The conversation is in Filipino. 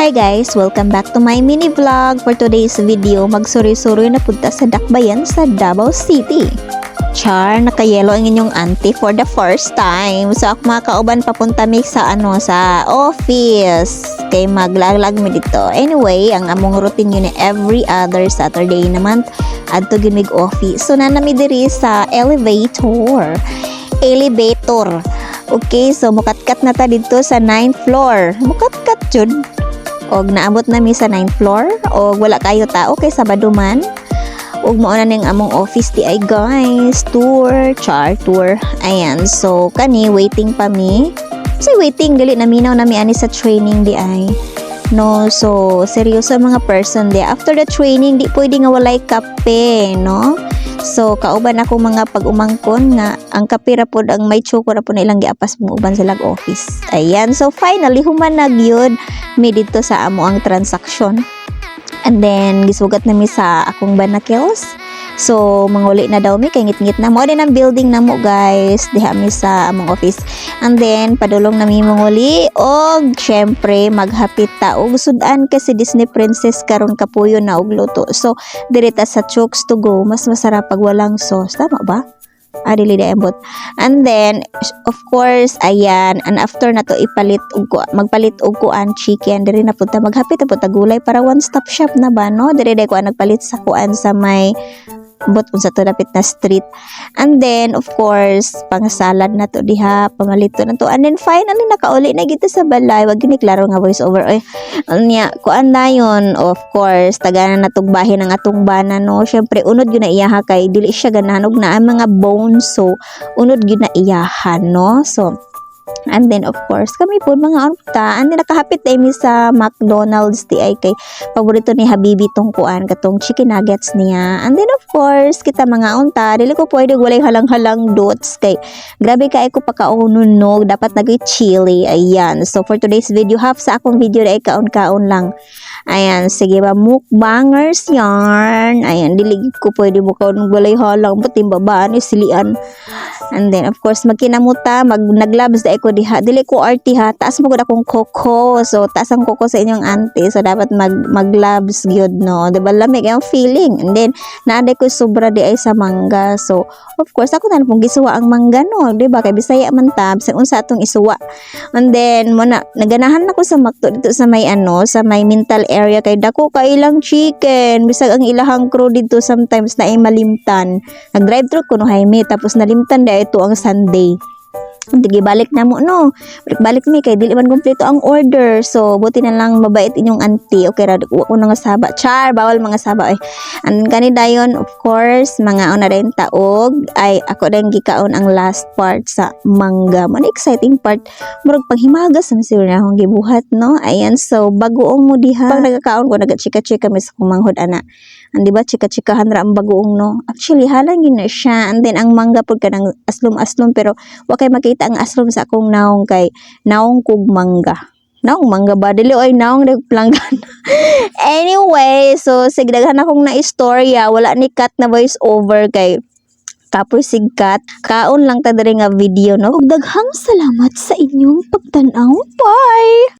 Hi guys! Welcome back to my mini vlog. For today's video, magsuri-suri na punta sa Dakbayan sa Davao City. Char, nakayelo ang inyong auntie for the first time. So ako mga kauban papunta mi sa sa office. Kay maglaglag mi dito. Anyway, ang among routine yun every other Saturday naman adto gyud mig office. So nanami diri sa elevator. Okay, so mukatkat na ta dito sa 9th floor. Mukatkat jud. Og naabot na mi sa 9th floor. Og wala kayo ta. Okay, Sabado man. Og mao na ning among office di ay guys. Tour. Ayan. So, kani, waiting pa mi. So, waiting. Gali naminaw na mi ani sa training di ay. No, so, seryoso mga person di. After the training, di pwede nga walay kape, no? So, kauban ako mga pag-umangkon nga ang kapira pod ang may choco ra po na ilang giapas mo uban sa lag office. Ayan. So, finally, humanag yun mi dito sa amo ang transaction. And then, gisugat na mi sa akong banakils. So, manguli na daw mi, kay ngit-ngit na mo. Din ang building na mo, guys. Diha mi sa among office. And then, padulong na mi manguli. Og, syempre, maghapit ta. Og, sudan kasi Disney Princess karon kapuyo na og luto. So, dirita sa Chokes to go. Mas masarap pag walang sauce. Tama ba? Dili da embot. And then, of course, ayan. And after na to, magpalit og kuan chicken. Diri na punta maghapit na punta gulay para one-stop shop na ba, no? Diri da ko nagpalit sa kuan sa may bot unsa to dapit na street. And then of course pang salad na to diha, pamalito na to. And then finally nakauli na gito sa balay. Wag gyud klaro nga voice over oy. Anya kuan na yon, of course tagana na tong bahin ang atong bana, no. Syempre unod gyud na iyaha kay dili siya ganahan og naa mga bones, so unod gyud na iyahan, no. So and then of course kami po mga unta, and then nakahapit tayo mi sa McDonald's di ay kay paborito ni Habibi tong kuan katong chicken nuggets niya. And then of course kita mga unta dili ko pwede walay halang-halang dots kay grabe kay ko pakaununog, dapat nagay chili. Ayan, so for today's video half sa akong video ay kaon-kaon lang. Ayan, sige ba, mukbangers yarn. Ayan, dili ko pwede mo kaon walay halang pati babaan silian. And then of course magkinamuta, naglabs da ko diha. Dili ko arty ha. Taas mo gud akong coco. So taas ang coco sa inyong auntie. So dapat maglabs gyud, no. Di ba lamig ang feeling. And then naaday ko sobra di ay sa mangga. So of course ako na pong gisuwa ang mangga, no. Di ba kay Bisaya man ta, bisan unsa atong isuwa. And then muna naganahan ako sa Makto dito sa may sa may mental area kay dako ka ilang chicken. Bisag ang ilahang crew dito sometimes na ay malimtan. Nag-drive thru kuno Jaime tapos nalimtan da ito ang Sunday. Hindi balik na mo, no. Balik mi kay dili man kumpleto ang order. So buti na lang mabait inyong auntie. Okay ra ko na nga saba. Char, bawal mga saba ay. And kani dayon of course mga una rin taog ay ako rin gikaon ang last part sa mangga. Man exciting part. Murag panghimagas na siguro na akong gibuhat, no. Ayan, so bagoong mo diha. Pag nagakaon ko nagachika-chika mi sa kumanghod ana. Andi ba chika-chikahan ra ang bagoong, no. Actually halang yun na siya. And then ang mangga pud kanang aslom-aslom pero wa kay makita ang aslom sa akong naong kay naong kog mangga. Naong mangga ba? Dili oy naong nagplanggan. Anyway, so sigdaghan akong naistorya. Wala ni cut na voice over kay tapos sigkat. Kaon lang ta diri nga video, no. Ug daghang salamat sa inyong pagtan-aw. Bye!